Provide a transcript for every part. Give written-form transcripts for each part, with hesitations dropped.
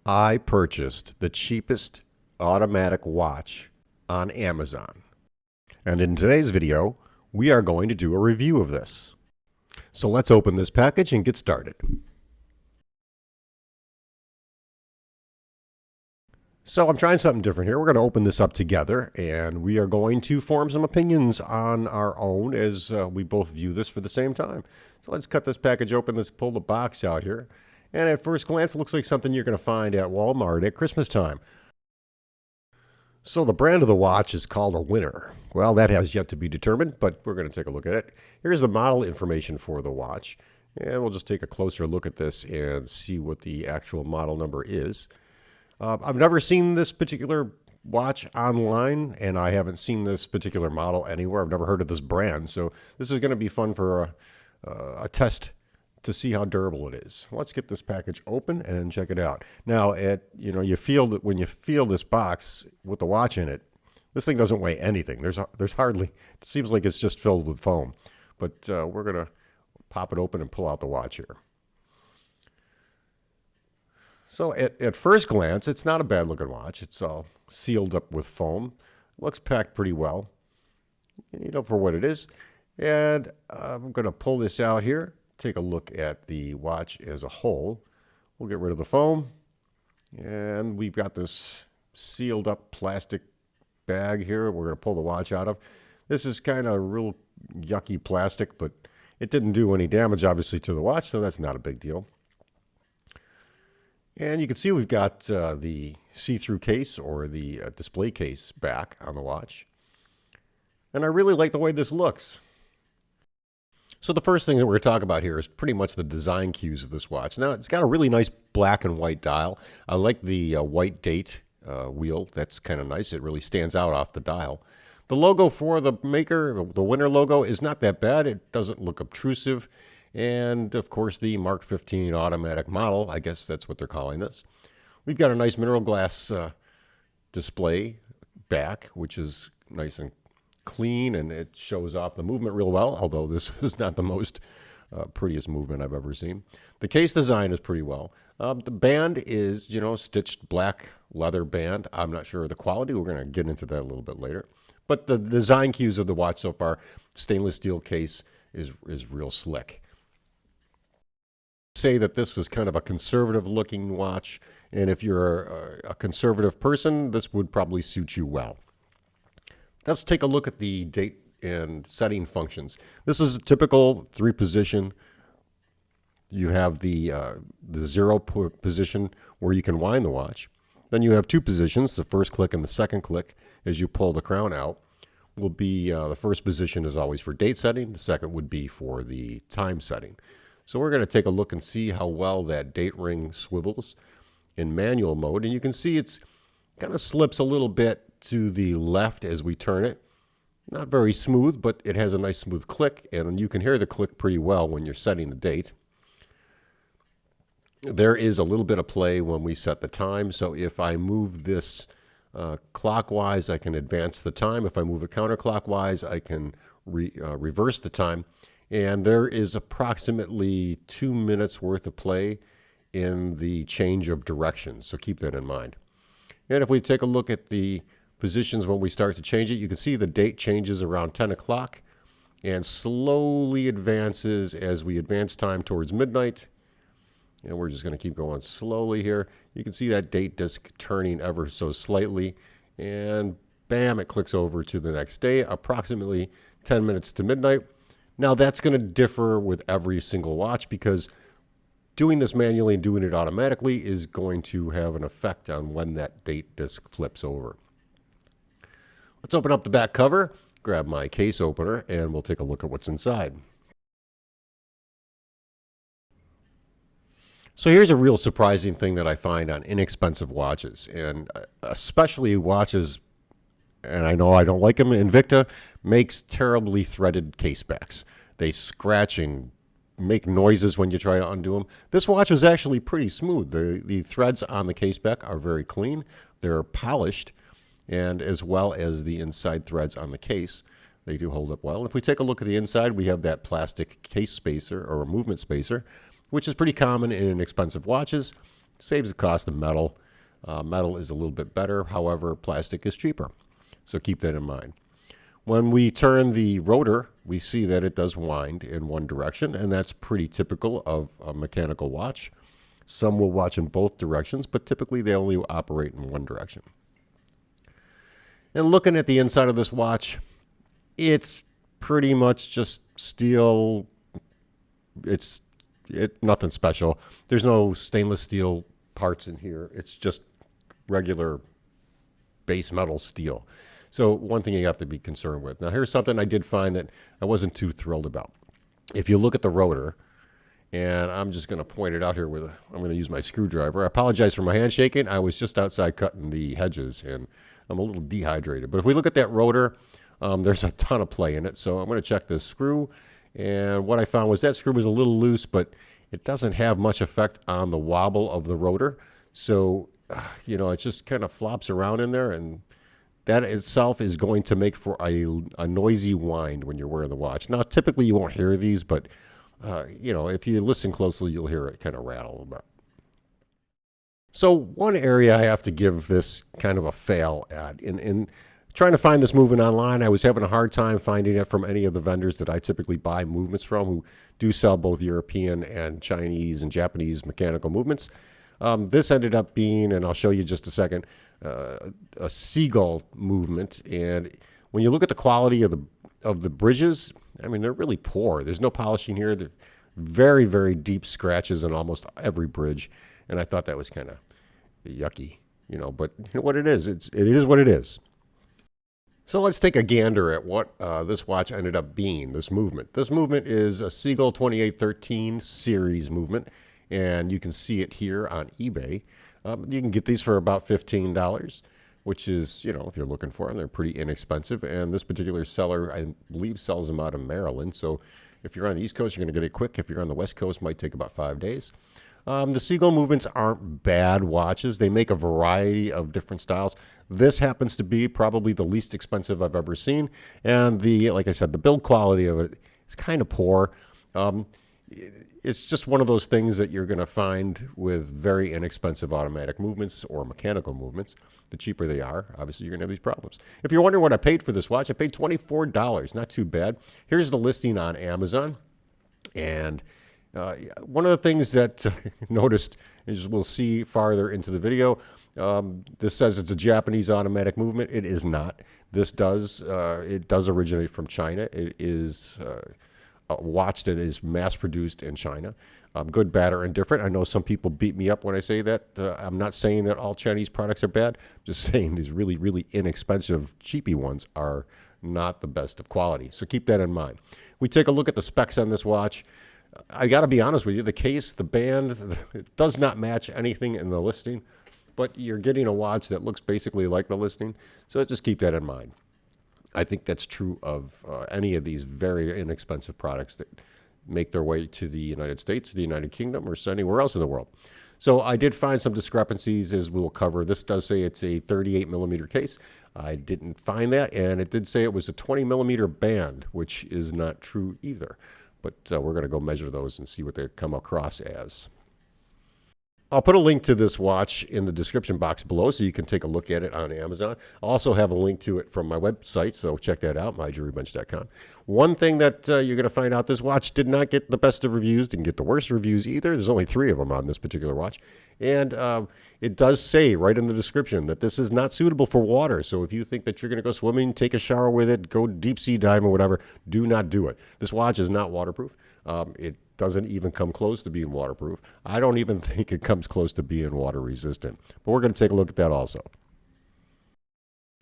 I purchased the cheapest automatic watch on Amazon. And in today's video, we are going to do a review of this. So let's open this package and get started. So I'm trying something different here. We're going to open this up together and we are going to form some opinions on our own as we both view this for the same time. So let's cut this package open. Let's pull the box out here. And at first glance, it looks like something you're going to find at Walmart at Christmas time. So the brand of the watch is called a Winner. Well, that has yet to be determined, but we're going to take a look at it. Here's the model information for the watch. And we'll just take a closer look at this and see what the actual model number is. I've never seen this particular watch online, and I haven't seen this particular model anywhere. I've never heard of this brand, so this is going to be fun for a test to see how durable it is. Let's get this package open and check it out. Now, you feel that when you feel this box with the watch in it, this thing doesn't weigh anything. There's hardly. It seems like it's just filled with foam. But we're gonna pop it open and pull out the watch here. So at first glance, it's not a bad looking watch. It's all sealed up with foam. Looks packed pretty well, for what it is. And I'm going to pull this out here, take a look at the watch as a whole. We'll get rid of the foam. And we've got this sealed up plastic bag here we're going to pull the watch out of. This is kind of real yucky plastic, but it didn't do any damage, obviously, to the watch, so that's not a big deal. And you can see we've got the see-through case or the display case back on the watch. And I really like the way this looks. So the first thing that we're going to talk about here is pretty much the design cues of this watch. Now, it's got a really nice black and white dial. I like the white date wheel. That's kind of nice. It really stands out off the dial. The logo for the maker, the Winner logo, is not that bad. It doesn't look obtrusive. And, of course, the Mark 15 automatic model, I guess that's what they're calling this. We've got a nice mineral glass display back, which is nice and clean, and it shows off the movement real well, although this is not the most prettiest movement I've ever seen. The case design is pretty well. The band is, stitched black leather band. I'm not sure of the quality. We're going to get into that a little bit later. But the design cues of the watch so far, stainless steel case is real slick. Say that this was kind of a conservative looking watch, and if you're a conservative person, this would probably suit you well. Let's take a look at the date and setting functions. This is a typical 3-position. You have the 0 position where you can wind the watch. Then you have 2 positions, the first click and the second click as you pull the crown out. Will be the first position is always for date setting. The second would be for the time setting. So we're going to take a look and see how well that date ring swivels in manual mode. And you can see it's kind of slips a little bit to the left as we turn it. Not very smooth, but it has a nice smooth click, and you can hear the click pretty well when you're setting the date. There is a little bit of play when we set the time, so if I move this clockwise, I can advance the time. If I move it counterclockwise, I can reverse the time. And there is approximately 2 minutes worth of play in the change of directions, so keep that in mind. And if we take a look at the positions when we start to change it, you can see the date changes around 10 o'clock and slowly advances as we advance time towards midnight. And we're just going to keep going slowly here. You can see that date disc turning ever so slightly, and bam, it clicks over to the next day, approximately 10 minutes to midnight. Now that's going to differ with every single watch because doing this manually and doing it automatically is going to have an effect on when that date disc flips over. Let's open up the back cover, grab my case opener, and we'll take a look at what's inside. So here's a real surprising thing that I find on inexpensive watches, and especially watches, and I know I don't like them, Invicta makes terribly threaded case backs. They scratch and make noises when you try to undo them. This watch is actually pretty smooth. The threads on the case back are very clean. They're polished, and as well as the inside threads on the case. They do hold up well. If we take a look at the inside, we have that plastic case spacer or a movement spacer, which is pretty common in inexpensive watches. Saves the cost of metal. Metal is a little bit better. However, plastic is cheaper. So keep that in mind. When we turn the rotor, we see that it does wind in one direction, and that's pretty typical of a mechanical watch. Some will watch in both directions, but typically they only operate in one direction. And looking at the inside of this watch, it's pretty much just steel. It's nothing special. There's no stainless steel parts in here. It's just regular base metal steel. So one thing you have to be concerned with. Now here's something I did find that I wasn't too thrilled about. If you look at the rotor, and I'm just going to point it out here I'm going to use my screwdriver. I apologize for my hand shaking. I was just outside cutting the hedges, and I'm a little dehydrated. But if we look at that rotor, there's a ton of play in it. So I'm going to check this screw. And what I found was that screw was a little loose, but it doesn't have much effect on the wobble of the rotor. So, it just kind of flops around in there, and that itself is going to make for a noisy wind when you're wearing the watch. Now, typically you won't hear these, but, if you listen closely, you'll hear it kind of rattle about. So one area I have to give this kind of a fail at. In trying to find this movement online, I was having a hard time finding it from any of the vendors that I typically buy movements from, who do sell both European and Chinese and Japanese mechanical movements. This ended up being, and I'll show you just a second, a seagull movement. And when you look at the quality of the bridges, I mean, they're really poor. There's no polishing here. They're very, very deep scratches on almost every bridge. And I thought that was kind of yucky, but what it is. It is what it is. So let's take a gander at what this watch ended up being, this movement. This movement is a Seagull 2813 series movement, and you can see it here on eBay. You can get these for about $15, which is, if you're looking for them, they're pretty inexpensive. And this particular seller, I believe, sells them out of Maryland. So if you're on the East Coast, you're going to get it quick. If you're on the West Coast, it might take about 5 days. The Seagull movements aren't bad watches. They make a variety of different styles. This happens to be probably the least expensive I've ever seen. And like I said, the build quality of it is kind of poor. It's just one of those things that you're going to find with very inexpensive automatic movements or mechanical movements. The cheaper they are, obviously you're going to have these problems. If you're wondering what I paid for this watch, I paid $24. Not too bad. Here's the listing on Amazon. And one of the things that I noticed, as we'll see farther into the video, this says it's a Japanese automatic movement. It is not. It does originate from China. It is a watch that is mass-produced in China. Good, bad, or indifferent. I know some people beat me up when I say that. I'm not saying that all Chinese products are bad. I'm just saying these really, really inexpensive, cheapy ones are not the best of quality. So keep that in mind. We take a look at the specs on this watch. I got to be honest with you, the case, the band, it does not match anything in the listing, but you're getting a watch that looks basically like the listing, so just keep that in mind. I think that's true of any of these very inexpensive products that make their way to the United States, the United Kingdom, or anywhere else in the world. So I did find some discrepancies, as we'll cover. This does say it's a 38 millimeter case. I didn't find that, and it did say it was a 20 millimeter band, which is not true either. But we're going to go measure those and see what they come across as. I'll put a link to this watch in the description box below so you can take a look at it on Amazon. I'll also have a link to it from my website, so check that out, myjewelrybench.com. One thing that you're going to find out, this watch did not get the best of reviews, didn't get the worst reviews either. There's only 3 of them on this particular watch. And it does say right in the description that this is not suitable for water. So if you think that you're going to go swimming, take a shower with it, go deep sea diving or whatever, do not do it. This watch is not waterproof. It doesn't even come close to being waterproof. I don't even think it comes close to being water resistant. But we're going to take a look at that also.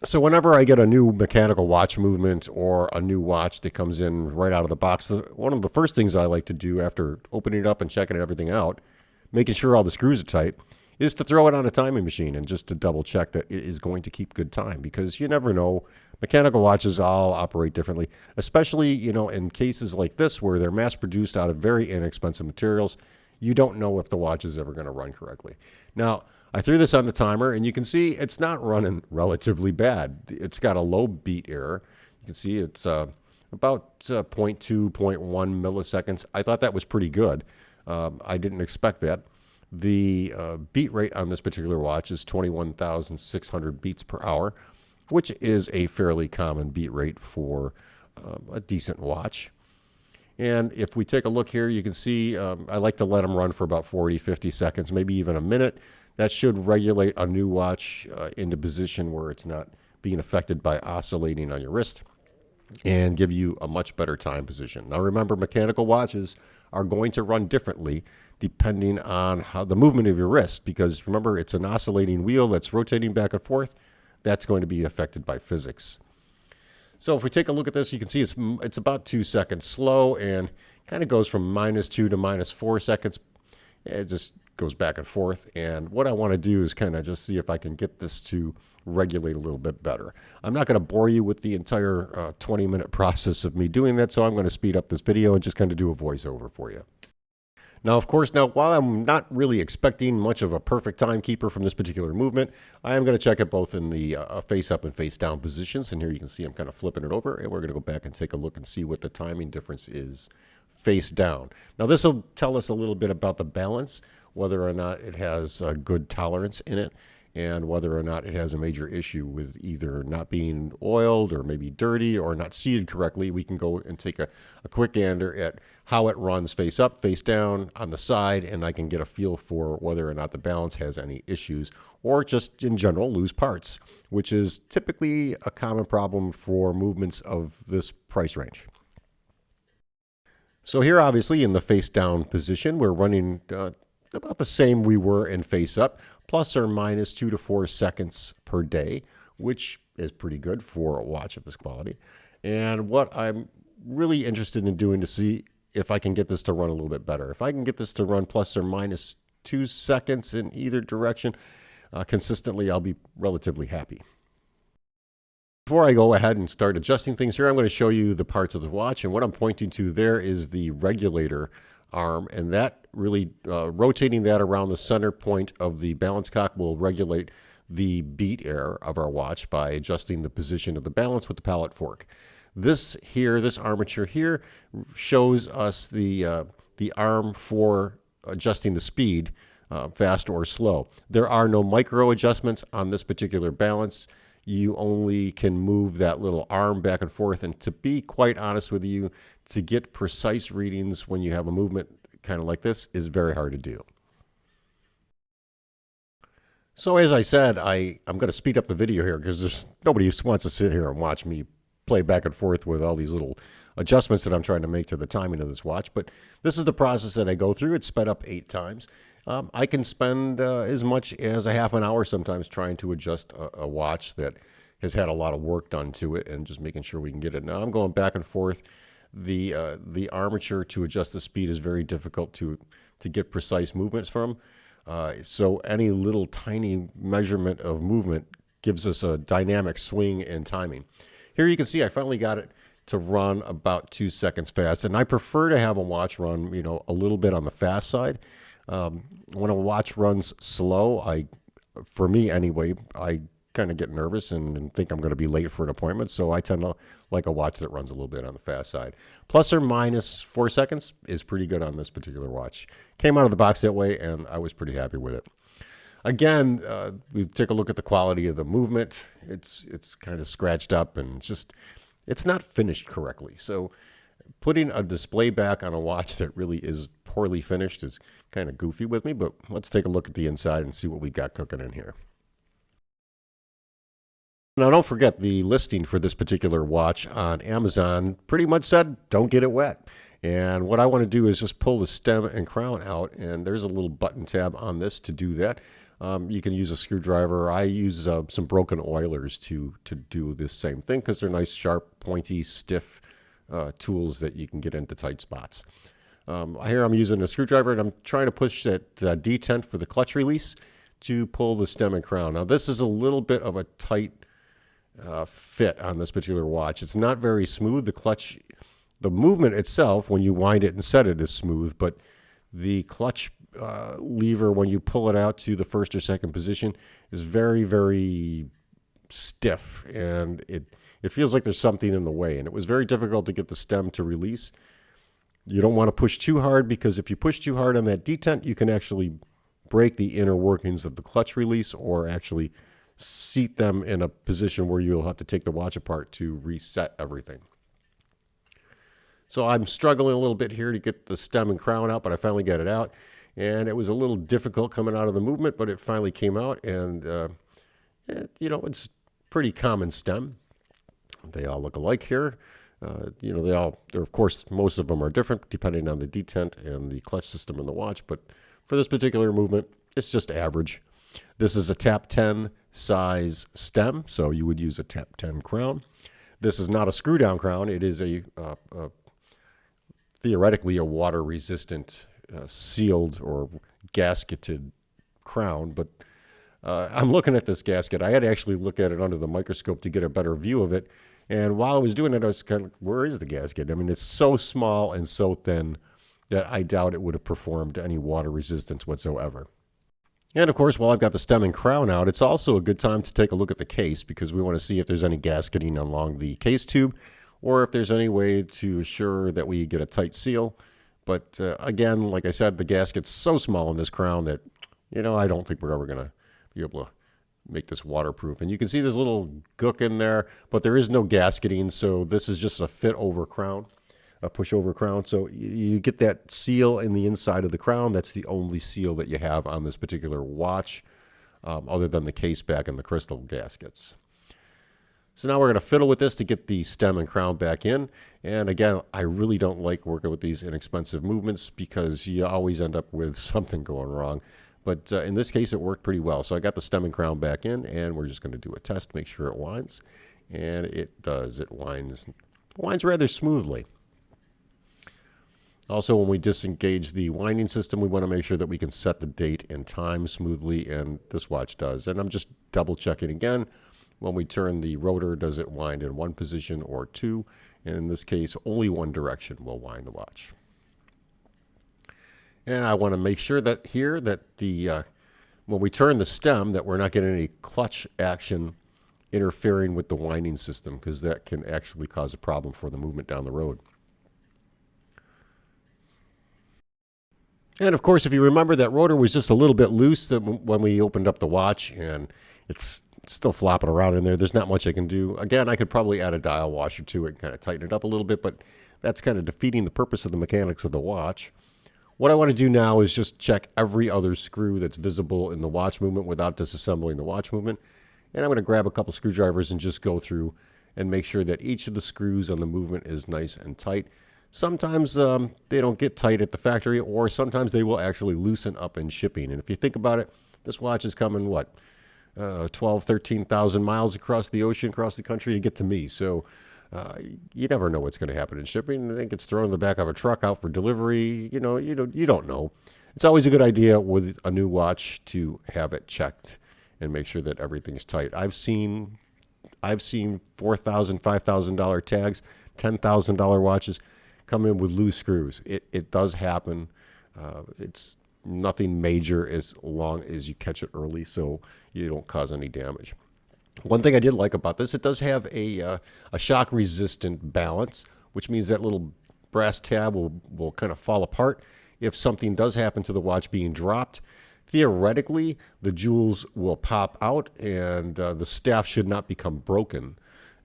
So whenever I get a new mechanical watch movement or a new watch that comes in right out of the box, one of the first things I like to do after opening it up and checking everything out, making sure all the screws are tight, is to throw it on a timing machine and just to double check that it is going to keep good time, because you never know. Mechanical watches all operate differently, especially, in cases like this where they're mass produced out of very inexpensive materials. You don't know if the watch is ever going to run correctly. Now, I threw this on the timer and you can see it's not running relatively bad. It's got a low beat error. You can see it's about 0.2, 0.1 milliseconds. I thought that was pretty good. I didn't expect that. The beat rate on this particular watch is 21,600 beats per hour, which is a fairly common beat rate for a decent watch. And if we take a look here, you can see I like to let them run for about 40, 50 seconds, maybe even a minute. That should regulate a new watch into position where it's not being affected by oscillating on your wrist and give you a much better time position. Now remember, mechanical watches are going to run differently depending on how the movement of your wrist, because remember, it's an oscillating wheel that's rotating back and forth. That's going to be affected by physics. So if we take a look at this, you can see it's about 2 seconds slow and kind of goes from -2 to -4 seconds. It just goes back and forth. And what I want to do is kind of just see if I can get this to regulate a little bit better. I'm not going to bore you with the entire 20-minute process of me doing that, so I'm going to speed up this video and just kind of do a voiceover for you. Now, of course, while I'm not really expecting much of a perfect timekeeper from this particular movement, I am going to check it both in the face up and face down positions. And here you can see I'm kind of flipping it over, and we're going to go back and take a look and see what the timing difference is face down. Now, this will tell us a little bit about the balance, whether or not it has a good tolerance in it, and whether or not it has a major issue with either not being oiled or maybe dirty or not seated correctly. We can go and take a quick gander at how it runs face up, face down, on the side, and I can get a feel for whether or not the balance has any issues or just in general lose parts, which is typically a common problem for movements of this price range. So here, obviously, in the face down position, we're running about the same we were in face up, plus or minus 2 to 4 seconds per day, which is pretty good for a watch of this quality. And what I'm really interested in doing to see if I can get this to run a little bit better. If I can get this to run plus or minus 2 seconds in either direction consistently, I'll be relatively happy. Before I go ahead and start adjusting things here, I'm going to show you the parts of the watch. And what I'm pointing to there is the regulator arm, and that really rotating that around the center point of the balance cock will regulate the beat error of our watch by adjusting the position of the balance with the pallet fork. This armature here shows us the arm for adjusting the speed, fast or slow. There are no micro adjustments on this particular balance. You only can move that little arm back and forth, and to be quite honest with you, to get precise readings when you have a movement kind of like this is very hard to do. So as I said, I'm going to speed up the video here because there's nobody who wants to sit here and watch me play back and forth with all these little adjustments that I'm trying to make to the timing of this watch. But this is the process that I go through. It's sped up 8 times. I can spend as much as a half an hour sometimes trying to adjust a watch that has had a lot of work done to it and just making sure we can get it. Now I'm going back and forth. The armature to adjust the speed is very difficult to get precise movements from. So any little tiny measurement of movement gives us a dynamic swing in timing. Here you can see I finally got it to run about 2 seconds fast, and I prefer to have a watch run, a little bit on the fast side. When a watch runs slow, for me anyway, I kind of get nervous and think I'm going to be late for an appointment, so I tend to like a watch that runs a little bit on the fast side. Plus or minus 4 seconds is pretty good on this particular watch. Came out of the box that way, and I was pretty happy with it. Again, we take a look at the quality of the movement. It's kind of scratched up, and it's not finished correctly. So putting a display back on a watch that really is poorly finished is kind of goofy with me, but let's take a look at the inside and see what we've got cooking in here. Now, don't forget the listing for this particular watch on Amazon pretty much said, don't get it wet. And what I want to do is just pull the stem and crown out, and there's a little button tab on this to do that. You can use a screwdriver. I use some broken oilers to do this same thing because they're nice, sharp, pointy, stiff tools that you can get into tight spots. Here I'm using a screwdriver, and I'm trying to push that detent for the clutch release to pull the stem and crown. Now, this is a little bit of a tight fit on this particular watch. It's not very smooth. The movement itself, when you wind it and set it, is smooth, but the clutch lever, when you pull it out to the first or second position, is very, very stiff, and it feels like there's something in the way, and it was very difficult to get the stem to release. You don't want to push too hard, because if you push too hard on that detent, you can actually break the inner workings of the clutch release or actually seat them in a position where you'll have to take the watch apart to reset everything. So I'm struggling a little bit here to get the stem and crown out, but I finally got it out. And it was a little difficult coming out of the movement, but it finally came out. And, it's pretty common stem. They all look alike here. Of course, most of them are different depending on the detent and the clutch system in the watch. But for this particular movement, it's just average. This is a tap 10 size stem, so you would use a tap 10 crown. This is not a screw down crown. It is theoretically a water resistant sealed or gasketed crown, but I'm looking at this gasket. I had to actually look at it under the microscope to get a better view of it. And while I was doing it, I was kind of, where is the gasket? I mean, it's so small and so thin that I doubt it would have performed any water resistance whatsoever. And of course, while I've got the stem and crown out, it's also a good time to take a look at the case because we want to see if there's any gasketing along the case tube or if there's any way to assure that we get a tight seal. But again, like I said, the gasket's so small in this crown that, I don't think we're ever going to be able to make this waterproof. And you can see there's a little gook in there, but there is no gasketing. So this is just a fit over crown, a push over crown. So you get that seal in the inside of the crown. That's the only seal that you have on this particular watch, other than the case back and the crystal gaskets. So now we're going to fiddle with this to get the stem and crown back in. And again, I really don't like working with these inexpensive movements because you always end up with something going wrong. But in this case, it worked pretty well. So I got the stem and crown back in, and we're just going to do a test, make sure it winds. And it does. It winds rather smoothly. Also, when we disengage the winding system, we want to make sure that we can set the date and time smoothly, and this watch does. And I'm just double checking again. When we turn the rotor, does it wind in one position or two? And in this case, only one direction will wind the watch. And I want to make sure that when we turn the stem, that we're not getting any clutch action interfering with the winding system, because that can actually cause a problem for the movement down the road. And of course, if you remember, that rotor was just a little bit loose when we opened up the watch, and it's still flopping around in there. There's not much I can do. Again, I could probably add a dial washer to it and kind of tighten it up a little bit, but that's kind of defeating the purpose of the mechanics of the watch. What I want to do now is just check every other screw that's visible in the watch movement without disassembling the watch movement. And I'm going to grab a couple screwdrivers and just go through and make sure that each of the screws on the movement is nice and tight. Sometimes they don't get tight at the factory, or sometimes they will actually loosen up in shipping. And if you think about it, this watch is coming, 13,000 miles across the ocean, across the country to get to me. So you never know what's going to happen in shipping. I think it's thrown in the back of a truck out for delivery. You don't know. It's always a good idea with a new watch to have it checked and make sure that everything's tight. I've seen $4,000, $5,000 tags, $10,000 watches come in with loose screws. It does happen. It's nothing major as long as you catch it early, so you don't cause any damage. One thing I did like about this, it does have a shock-resistant balance, which means that little brass tab will kind of fall apart if something does happen to the watch being dropped. Theoretically, the jewels will pop out, and the staff should not become broken.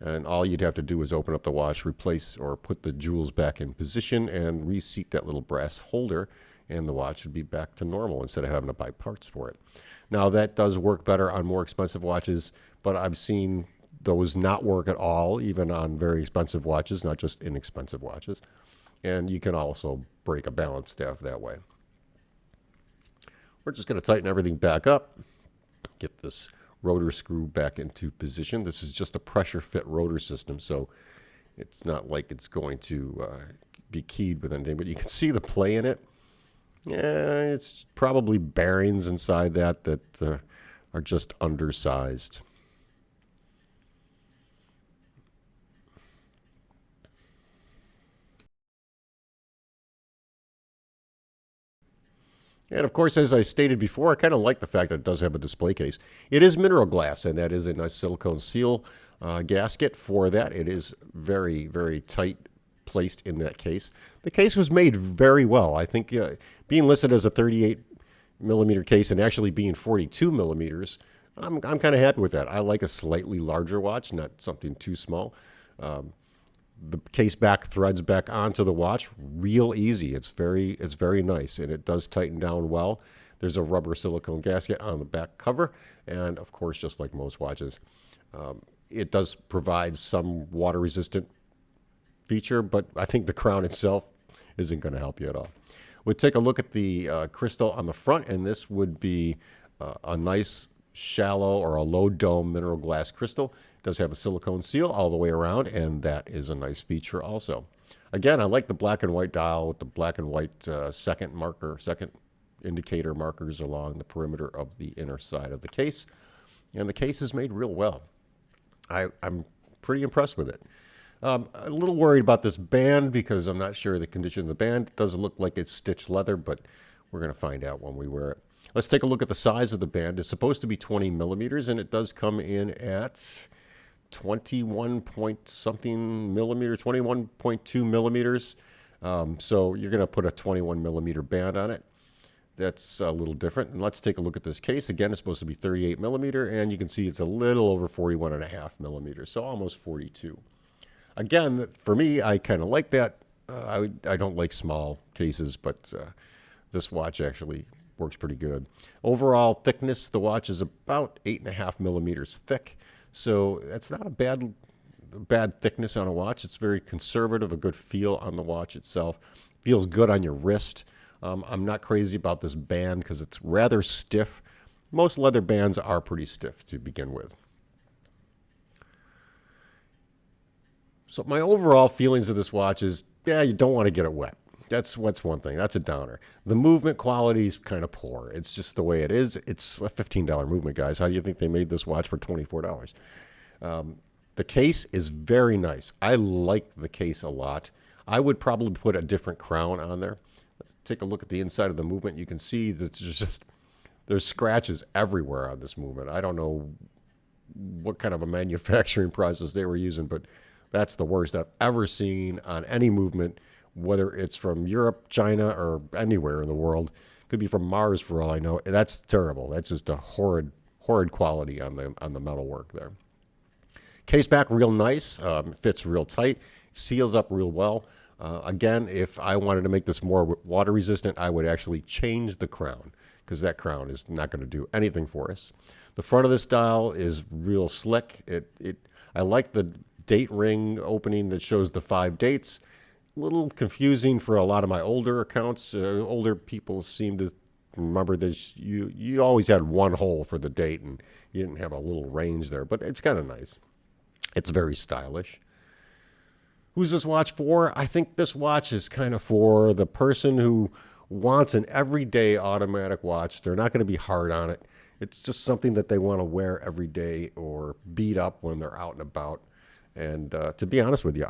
And all you'd have to do is open up the watch, replace or put the jewels back in position, and reseat that little brass holder, and the watch would be back to normal instead of having to buy parts for it. Now, that does work better on more expensive watches, but I've seen those not work at all, even on very expensive watches, not just inexpensive watches. And you can also break a balance staff that way. We're just going to tighten everything back up, get this rotor screw back into position. This is just a pressure fit rotor system, so it's not like it's going to be keyed with anything, but you can see the play in it. Yeah, it's probably bearings inside that are just undersized. And of course, as I stated before, I kind of like the fact that it does have a display case. It is mineral glass, and that is a nice silicone seal gasket for that. It is very, very tight placed in that case. The case was made very well. I think being listed as a 38 millimeter case and actually being 42 millimeters, I'm kind of happy with that. I like a slightly larger watch, not something too small. The case back threads back onto the watch real easy. It's very nice, and it does tighten down well. There's a rubber silicone gasket on the back cover, and of course, just like most watches, it does provide some water resistant feature, but I think the crown itself isn't going to help you at all. We'll take a look at the crystal on the front, and this would be a nice shallow or a low dome mineral glass crystal. It does have a silicone seal all the way around, and that is a nice feature also. Again, I like the black and white dial with the black and white second indicator markers along the perimeter of the inner side of the case. And the case is made real well. I'm pretty impressed with it. A little worried about this band because I'm not sure the condition of the band. It doesn't look like it's stitched leather, but we're going to find out when we wear it. Let's take a look at the size of the band. It's supposed to be 20 millimeters, and it does come in at 21 point something millimeters, 21.2 millimeters. So you're going to put a 21 millimeter band on it. That's a little different. And let's take a look at this case. Again, it's supposed to be 38 millimeter, and you can see it's a little over 41.5 millimeters, so almost 42. Again, for me, I kind of like that. I don't like small cases, but this watch actually works pretty good. Overall thickness, the watch is about 8.5 millimeters thick, so that's not a bad thickness on a watch. It's very conservative, a good feel on the watch itself. Feels good on your wrist. I'm not crazy about this band because it's rather stiff. Most leather bands are pretty stiff to begin with. So my overall feelings of this watch is, yeah, you don't want to get it wet. That's one thing. That's a downer. The movement quality is kind of poor. It's just the way it is. It's a $15 movement, guys. How do you think they made this watch for $24? The case is very nice. I like the case a lot. I would probably put a different crown on there. Let's take a look at the inside of the movement. You can see that there's scratches everywhere on this movement. I don't know what kind of a manufacturing process they were using, but that's the worst I've ever seen on any movement, whether it's from Europe, China, or anywhere in the world. Could be from Mars for all I know. That's terrible. That's just a horrid quality on the metalwork there. Case back real nice. Fits real tight. Seals up real well. Again, if I wanted to make this more water resistant, I would actually change the crown because that crown is not going to do anything for us. The front of this dial is real slick. I like the date ring opening that shows the 5 dates. A little confusing for a lot of my older accounts. Older people seem to remember this. You always had one hole for the date, and you didn't have a little range there, but it's kind of nice. It's very stylish. Who's this watch for? I think this watch is kind of for the person who wants an everyday automatic watch. They're not going to be hard on it. It's just something that they want to wear every day or beat up when they're out and about. And to be honest with you,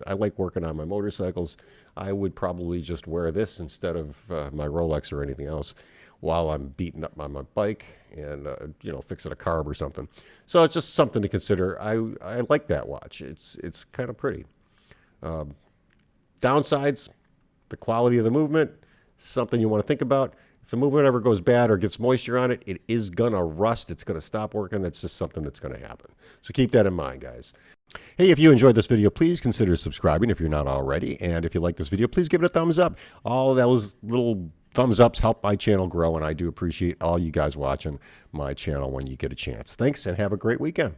I like working on my motorcycles. I would probably just wear this instead of my Rolex or anything else while I'm beating up on my bike and fixing a carb or something. So it's just something to consider. I like that watch. It's kind of pretty. Downsides, the quality of the movement, something you want to think about. If the movement ever goes bad or gets moisture on it, it is going to rust. It's going to stop working. That's just something that's going to happen. So keep that in mind, guys. Hey, if you enjoyed this video, please consider subscribing if you're not already. And if you like this video, please give it a thumbs up. All those little thumbs ups help my channel grow, and I do appreciate all you guys watching my channel when you get a chance. Thanks, and have a great weekend.